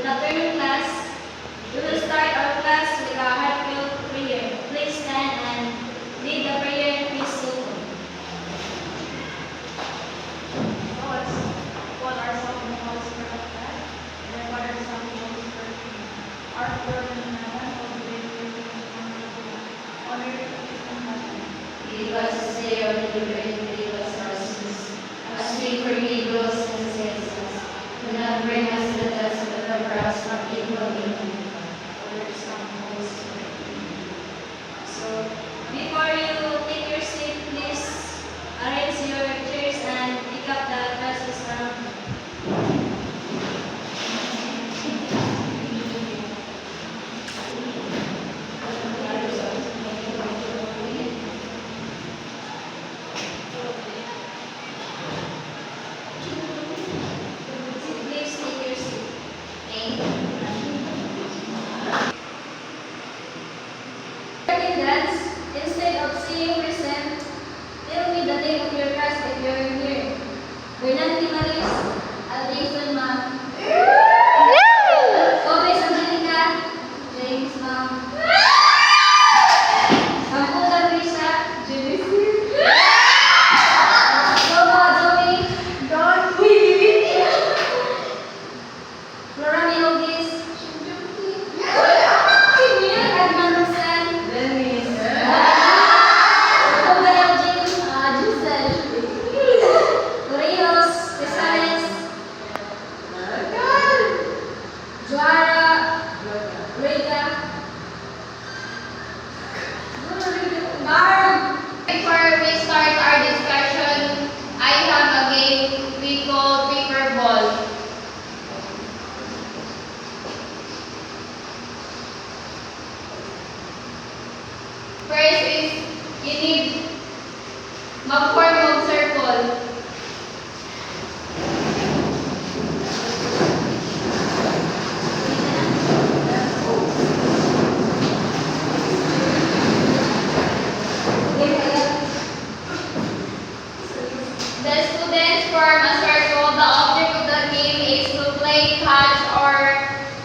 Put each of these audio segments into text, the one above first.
afternoon class. We will start our class with a heartfelt prayer. Please stand and lead the prayer, Miss Suko. What are some of the Holy Spirit of God? And what are some of the Holy Spirit of God? Our Lord in heaven, holy be your name, on earth as it is in heaven. Give us this day our daily bread, and forgive us our sins, as we forgive those who sin against us. Do not bring us to the test, but deliver us from evil. Amen. So, before you take your seat, please arrange your chairs and pick up the classes around you. Please take your seat. Thank you. Attendance, instead of saying present, tell me the name of your class if you're here. Bernanke Maris, Aldason Ma'am. Gomez Angelica, James Ma'am. Samputan Risa, Genesis. Lobo Joey, Don Flora Milogis, Edmund Rosan, Dennis. Kubayang Jim, Jusel. Torrijos, Pesales. Joara, Rega. Before we start our discussion, I have a game we call paper ball. First is you need mag-form of circle. The students form a circle. The object of the game is to play catch or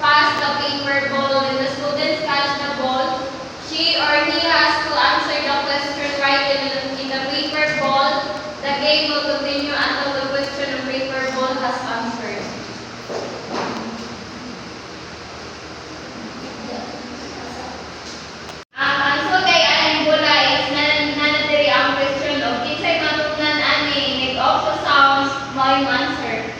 pass the paper ball. When the students catch the ball, she or he has to answer the question right in the paper ball. The game will continue until the question of paper ball has answered. Ang answer kay Aling Bula is nanadiri ang question of kinsay matugnan ani make of the sounds mo yung answer.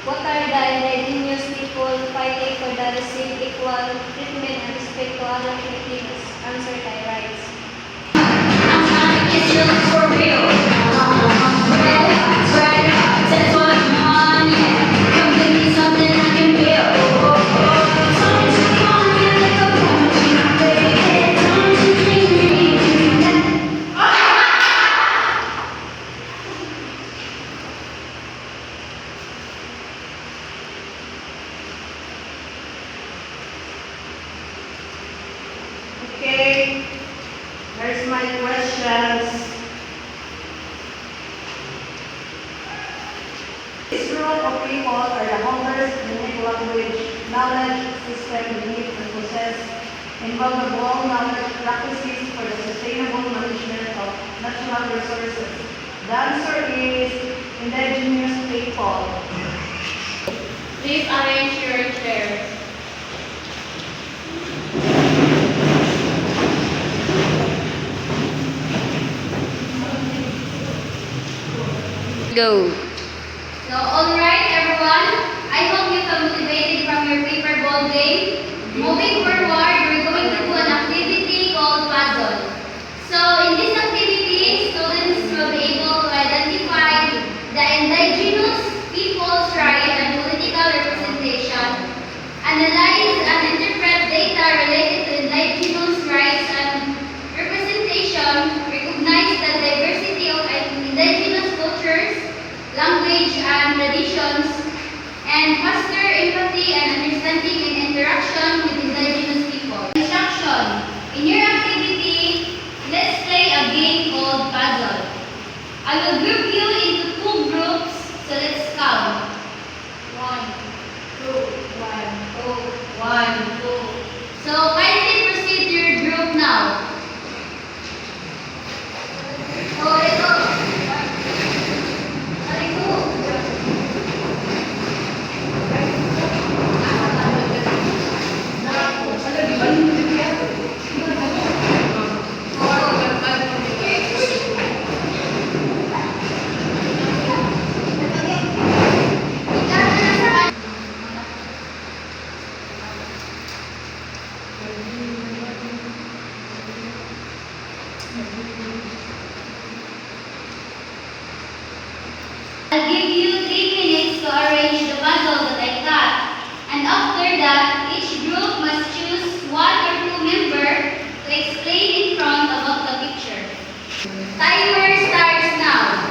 What are the indigenous people fighting for the received equal treatment and respect to other Filipinos? Answer by rights. Okay, here's my questions. This group of people are the holders of unique language, knowledge, system, belief, and possess invaluable knowledge practices for the sustainable management of natural resources. The answer is indigenous people. Please arrange your chairs. go. So, alright everyone, I hope you felt motivated from your paper ball game. Moving forward, we're going to do an activity called puzzle. So, in this activity, students will be able to identify the indigenous people's right and political representation, analyze and interpret data related to indigenous rights and representation, recognize the diversity of indigenous cultures, language and traditions, and foster empathy and understanding in interaction with indigenous people. Instruction. In your activity, let's play a game called puzzle. I will group you into 2 groups, so let's count. 1, 2, 1, 2. So kindly proceed to your group now. So let's go. I'll give you 3 minutes to arrange the puzzle that I cut. And after that, each group must choose 1 or 2 members to explain in front about the picture. Timer starts now.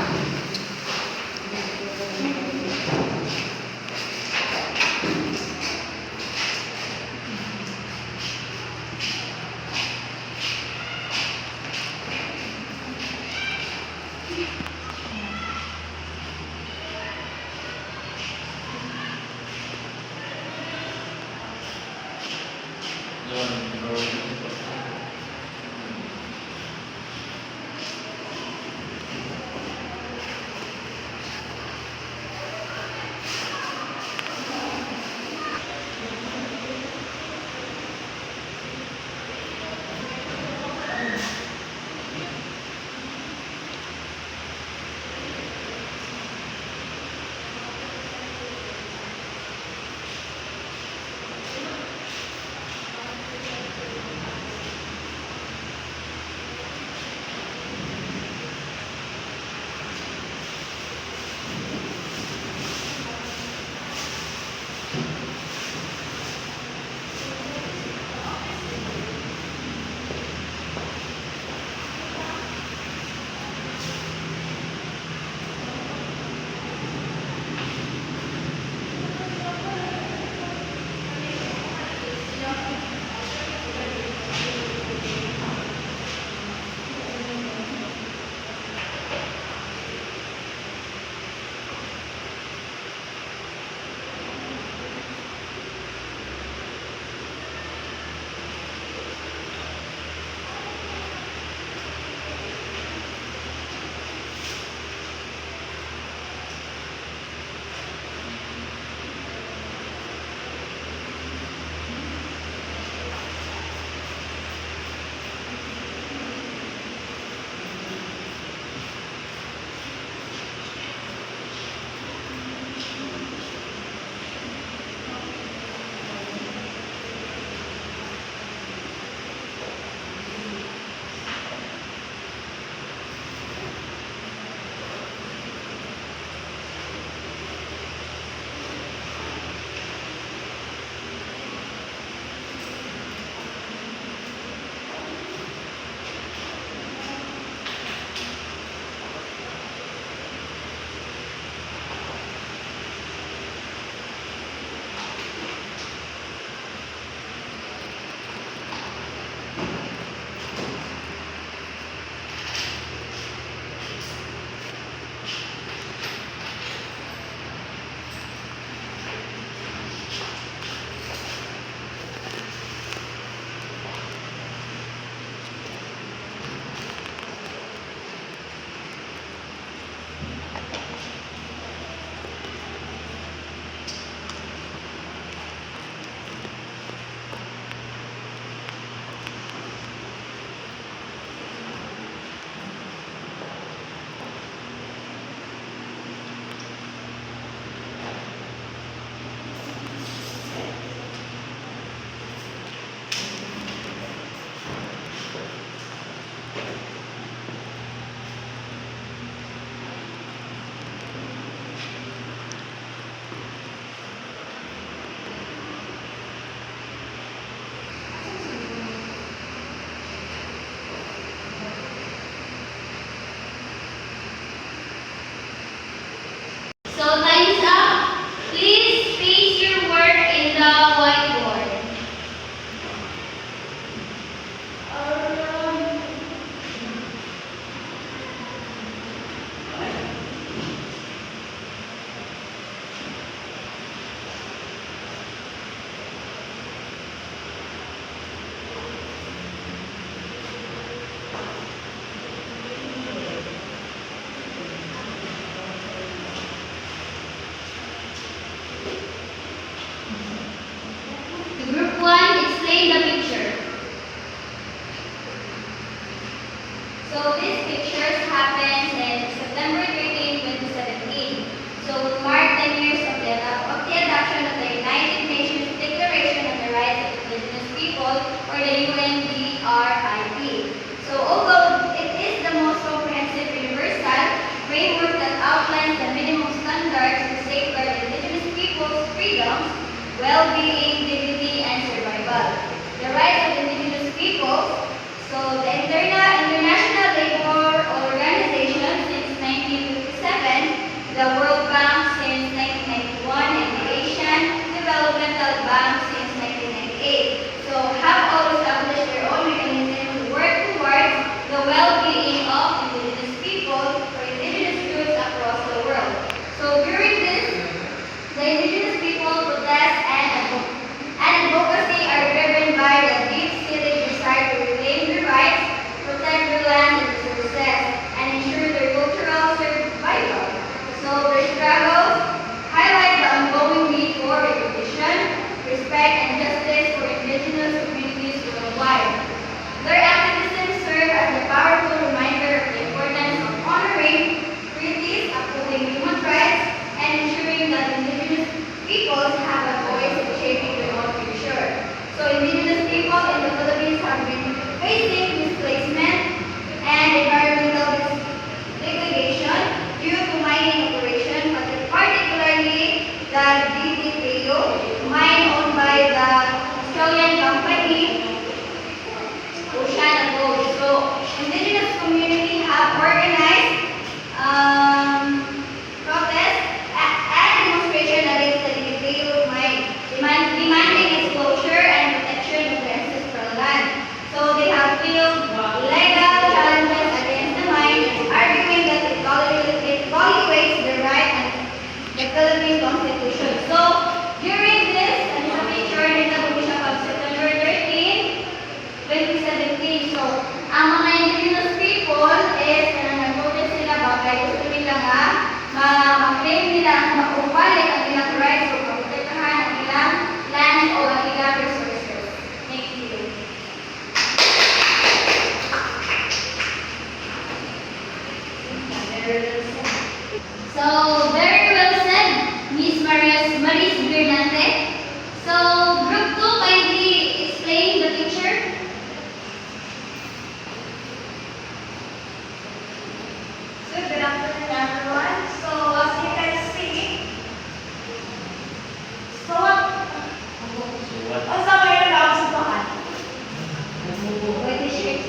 Pwede siya.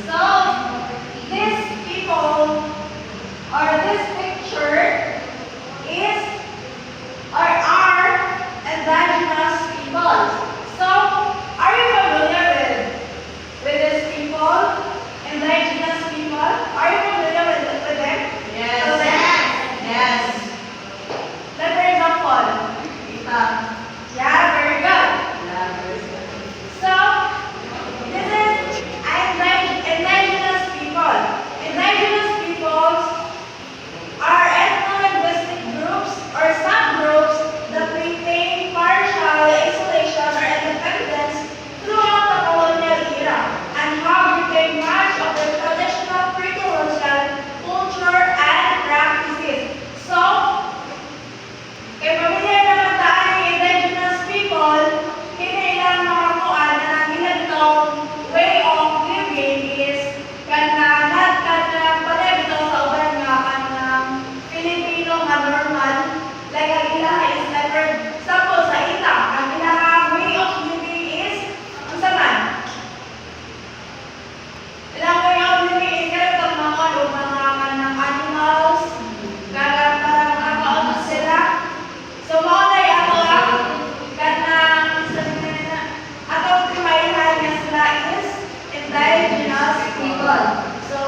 So, these people or this picture is or are indigenous people. So, are you familiar with these people? Indigenous people? Are you familiar with them? Yes. So then, Yes. like for example, yeah, very good. So, this is indigenous people. Indigenous peoples are ethno-linguistic groups or subgroups that maintain partial isolation or independence throughout the colonial era and have retained much of their traditional pre-colonial culture and practices. So, kay pamilya naman tayo ng indigenous people, kinailang mga kuan na ginagawang way of living is kanang balay bitaw sa uban nga kanang Filipino nga normal. Like ang ilaha is like for example sa ita, ang ilaha way of living is ang saman. Ilang way of living is kaya mga o mga kanang animals, parang nakakaon sila. So, mga na ato kanang atong primaryhan nga sila is indigenous people. So,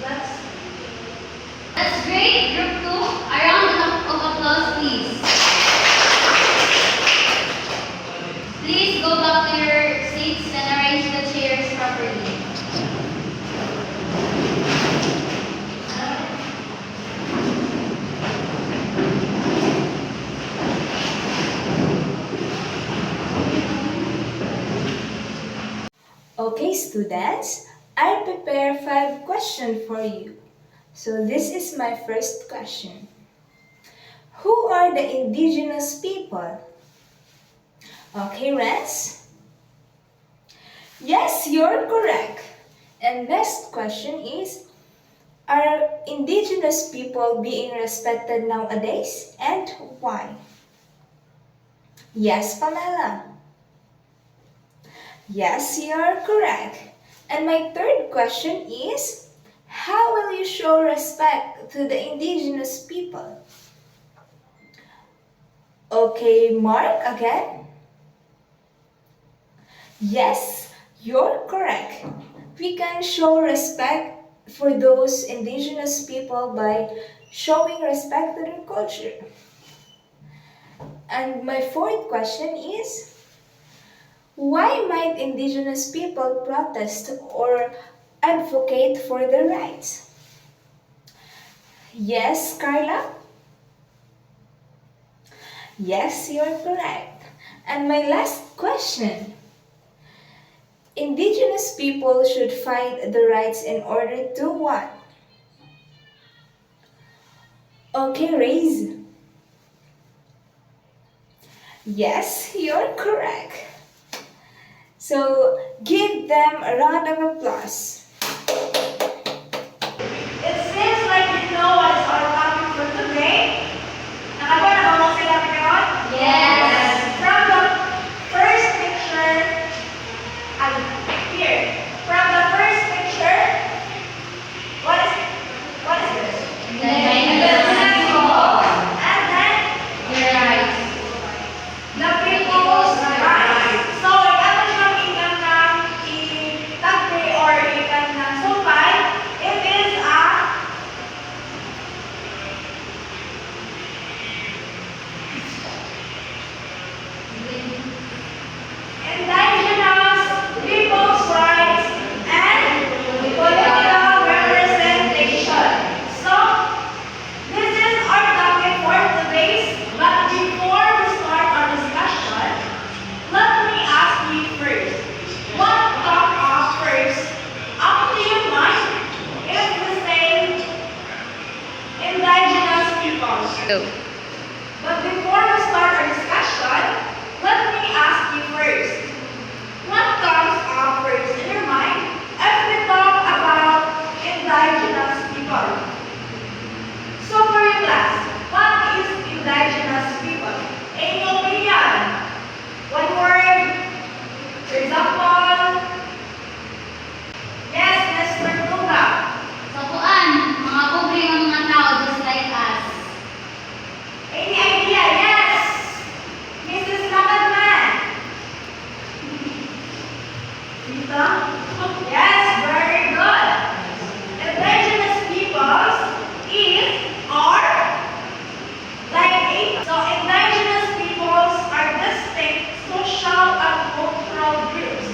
that's That's great. Group 2, a round of applause, please. Please go back to your seats and arrange the chairs properly. Okay, students, I prepare 5 questions for you. So this is my first question. Who are the indigenous people? Okay, Rens? Yes, you're correct. And next question is, are indigenous people being respected nowadays and why? Yes, Pamela. Yes, you are correct. And my third question is, how will you show respect to the indigenous people? Okay, Mark, again. Yes, you're correct. We can show respect for those indigenous people by showing respect to their culture. And my fourth question is, why might indigenous people protest or advocate for their rights? Yes, Carla? Yes, you're correct. And my last question. Indigenous people should fight the rights in order to what? Okay, raise. Yes, you're correct. So, give them a round of applause. it seems like you know what is our topic for today. Nakaba na ba mo sila karon? Yes. From the first picture, here. From the first picture, what is this? Indigenous people. And then Your rights. the people's rights. So, ikaw siyang ikan na itagpi or ikan Tita? Yes, very good. Indigenous peoples are like so indigenous peoples are distinct social and cultural groups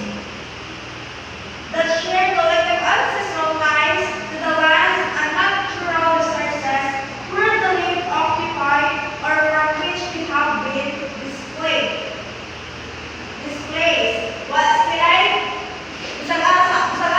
that share collective ancestral ties to the lands and natural resources where the live occupy or from which we have been displaced. What sila? Isang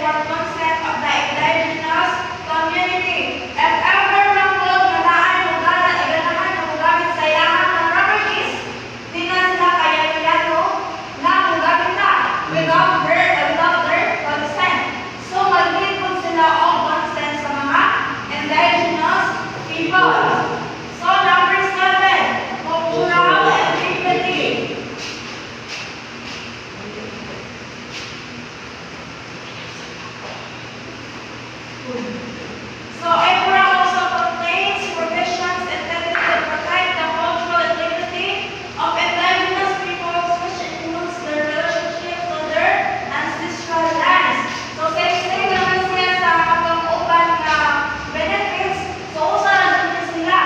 for consent of the indigenous community. If ever mangkod nga naay mugala iganahan ng mugamit sa ilang mga properties, di na sila kaya-kayano na mugamit na without their consent. So mag-need po sila og consent sa mga indigenous people. So number 7, cultural integrity. So EPRA also contains provisions intended to protect the cultural integrity of indigenous peoples, which includes their relationships to their ancestral lands. So same naman siya sa katong-uban na benefits. So usa na din sila.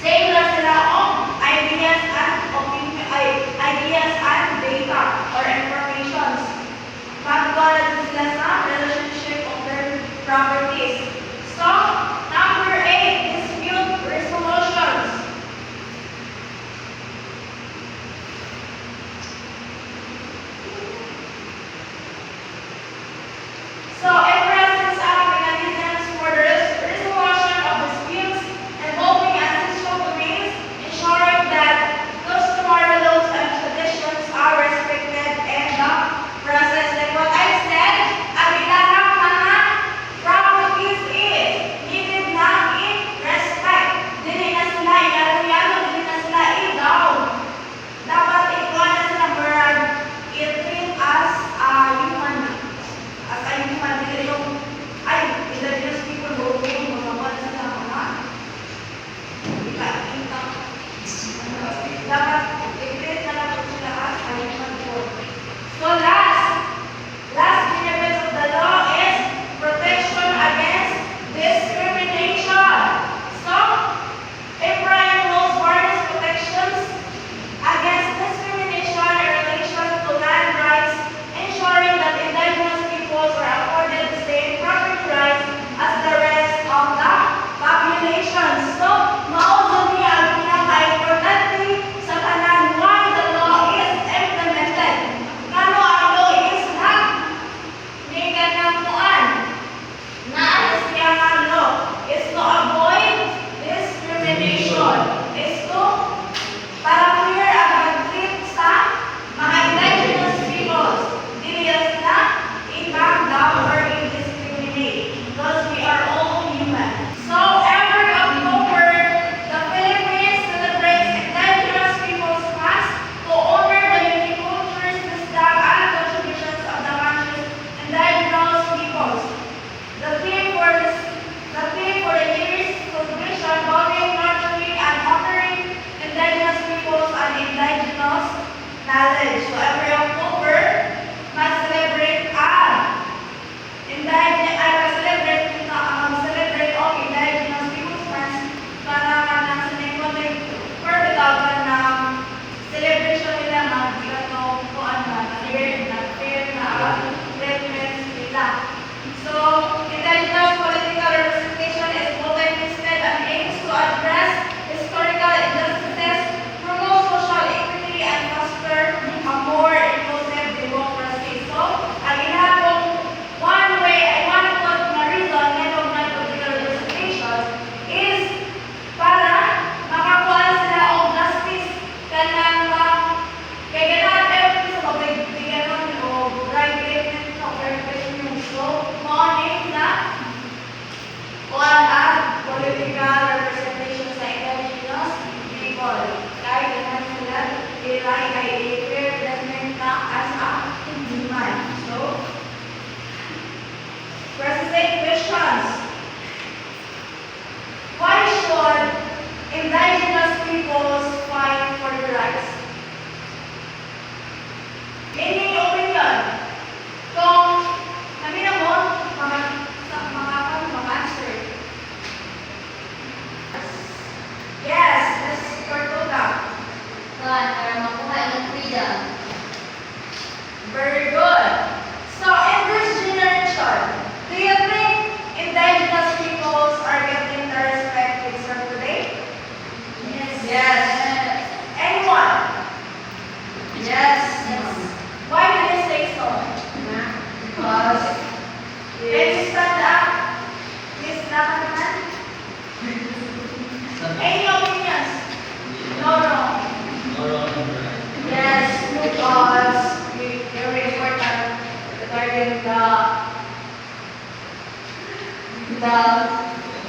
Same na sila on ideas and data or informations. Magkala din sila sa relationship of their properties. So, number 8, dispute resolutions. So, it presents up mechanisms for the resolution of disputes involving ancestral domains, ensuring that customary laws and traditions are respected in the process. Like what I said, ang ilang mga property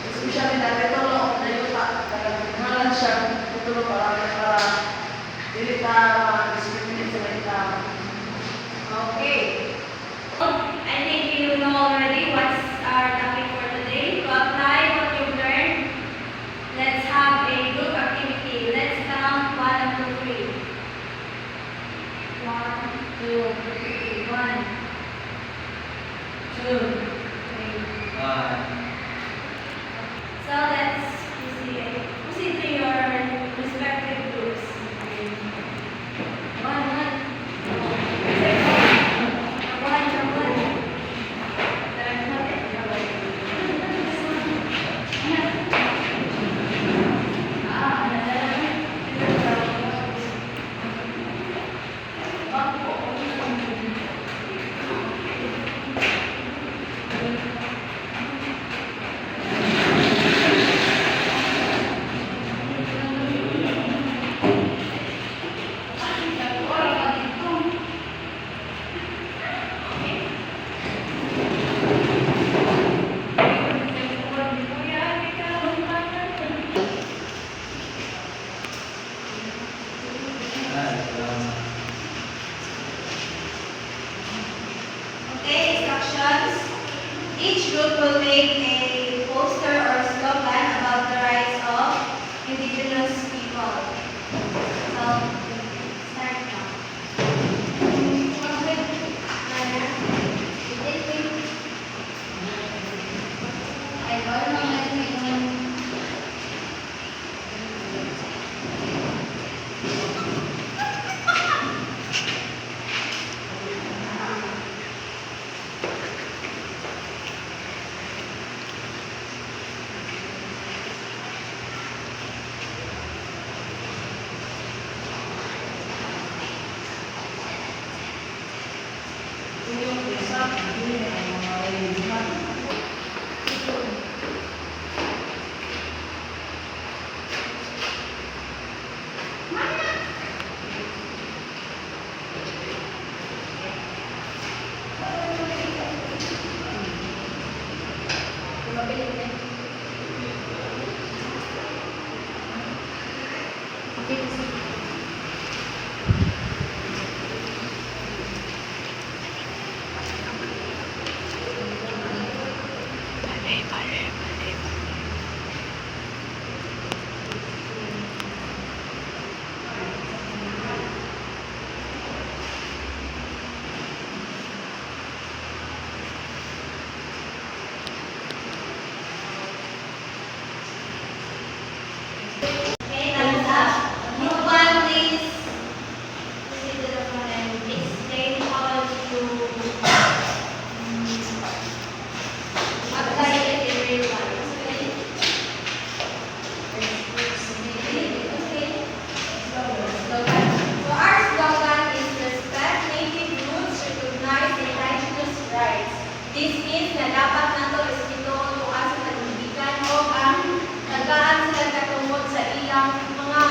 especially na retolo na yung halan siya retolo para dili ta discriminate sa kita. Okay. I think you know already what's our topic for today. To apply what you've learned, let's have a group activity. Let's count 1, 2, 3. 1, 2, 3. 1, 2, 3. So let's proceed to your respective groups. 1, 1. Okay, instructions. Each group will make a poster or slogan about the rights of indigenous people. So, start now. Okay, thumbs up. Group 1, please. Proceed to the front and explain how to apply it in real life. Okay. Slogan. So our slogan is respect native roots, recognize indigenous rights. This means na dapat nato respetuhon kung asa kanibigan o ang nagkaan sila katungod sa ilang mga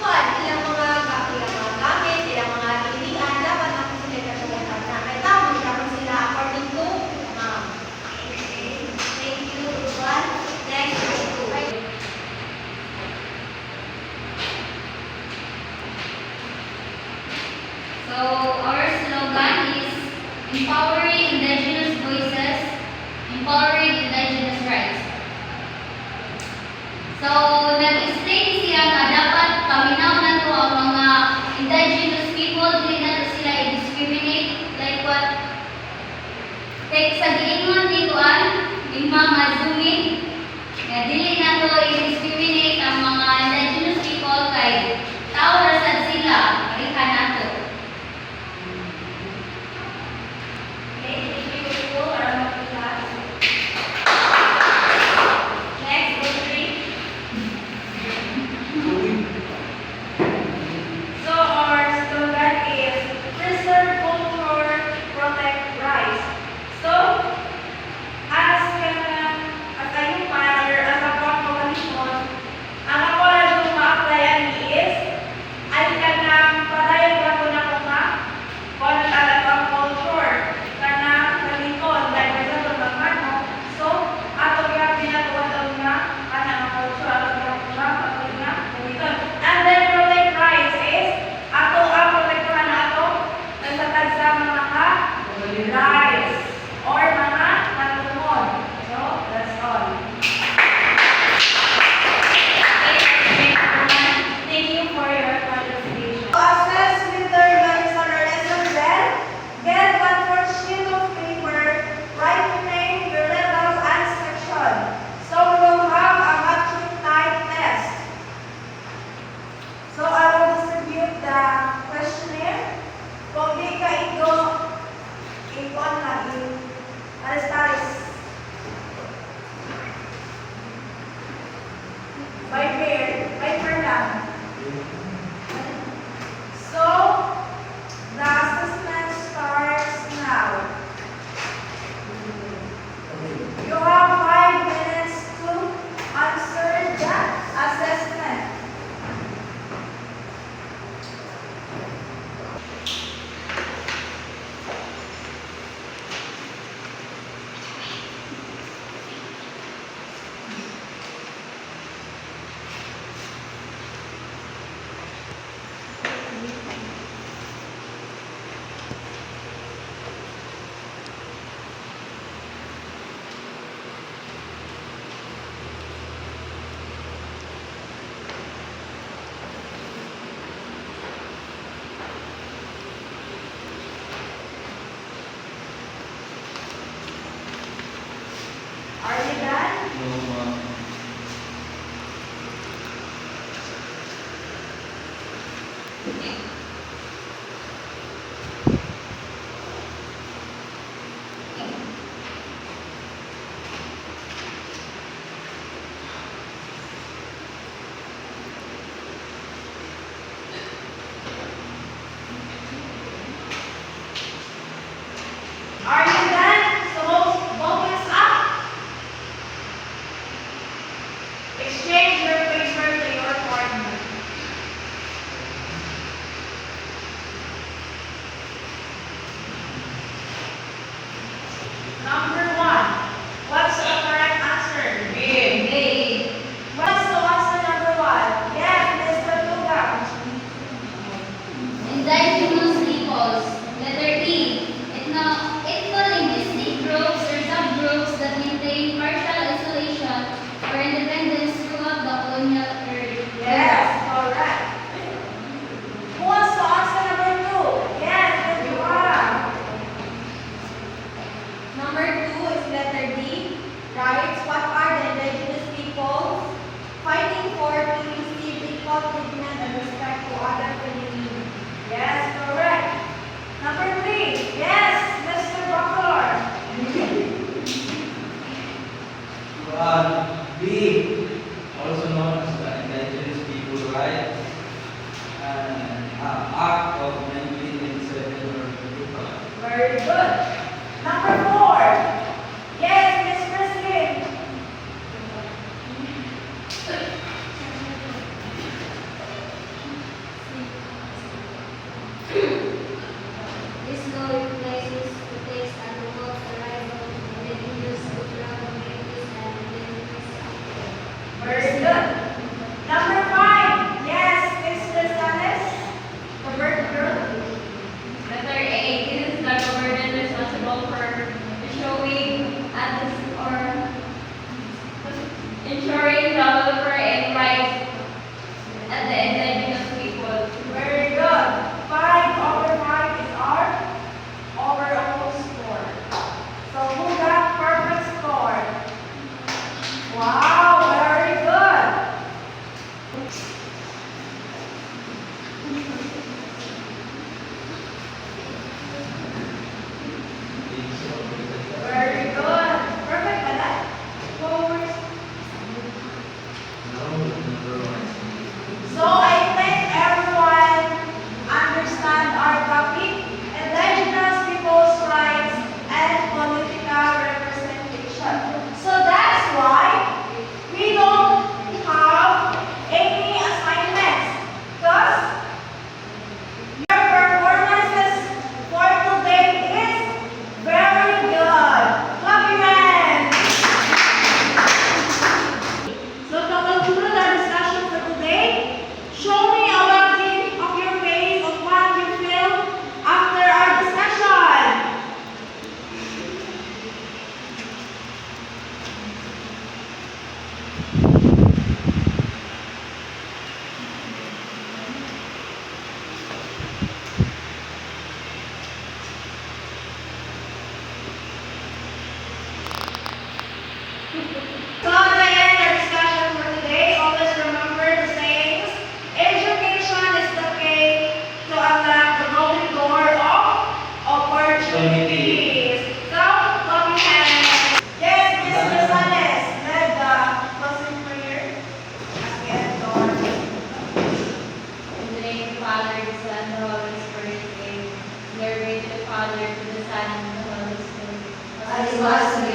ilang mga gamit, ilang mga pilihan, dapat nato sila katungod na kailangan dapat sila according to okay. Thank you, one. Next, two. So our slogan is empowering indigenous voices, empowering indigenous rights. So nag-explain siya na dapat paminaw na to ang mga indigenous people, dili na to sila i-discriminate like what sa giingon dito yung mga Zumi, dili na to i-discriminate ang mga indigenous people kay tao ra sad sila, parihan nato. Okay, thank you, school. Round of applause. Next, group 3. So our slogan is preserve culture, protect rights. So, as ayupan or as a proclamation, Aristalis. By Fernand. So, the assessment starts now. You have 5 minutes to answer the assessment. Are you done? No, ma'am. Are you done? So focus up. Exchange your paper to your partner. Number 1. What's the correct answer? B. What's the answer number 1? Yes, Mr. Luga. Indigenous peoples. Letter E. Ethno-linguistic groups or subgroups that maintain partial isolation or independence throughout the colonial era. Yes, correct. Who wants to answer number 2? Yes, Ms. Joanna. Number 2 is letter D. Writes, what are the indigenous peoples fighting for to receive equal treatment and respect to other Filipinos? Yes, correct. Number 3. Yes, Mr. Buckler. B, also known as the Indigenous People Rights Act of 1987 or 25. Very good. Number 4. Yes, Miss Christine. This law replaces the text and promotes the rights of indigenous cultural communities and indigenous actors. Very good. Number 5. Yes, Miss Gonzalez. The bird girl. Letter A. This is the government responsible for showing or ensuring the welfare and rights at the indigenous people. Very good. 5 over 5 is our overall score. So who got perfect score? Wow, very good. Very good. Perfect ba na? Forward. No, number 1. So I think everyone understand our topic, indigenous people's rights and political representation. So that's why we don't have any assignments. Because your performances for today is very good. Clap your hands. So to conclude our discussion for today, show me a logic of your face of what you feel after our discussion. So as I end our discussion for today, always remember the sayings. Education is the key to unlock the golden door of opportunities. So, clap your hands. Father, to the Son, and to the Holy Spirit. As it was in